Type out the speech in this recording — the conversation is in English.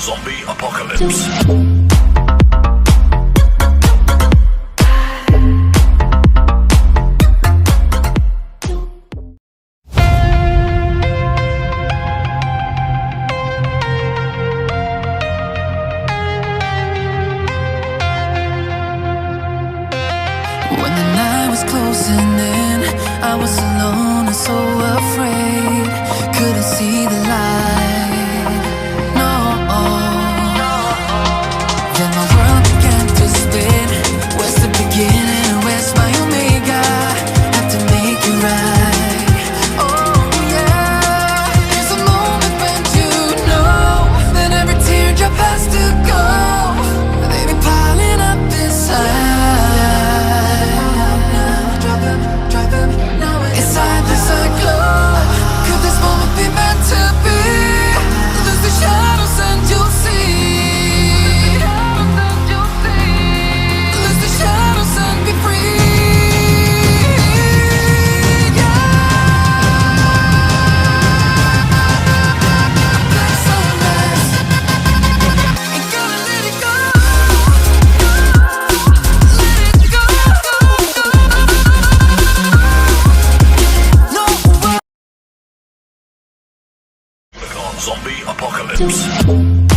Zombie apocalypse. When the night was closing in, I was alone and so afraid. Couldn't see the light, no. Then my world began to spin. Where's the beginning and where's my omega? Had to make it right. Oh yeah. There's a moment when you know that every teardrop has to go. They be piling up inside. Zombie apocalypse.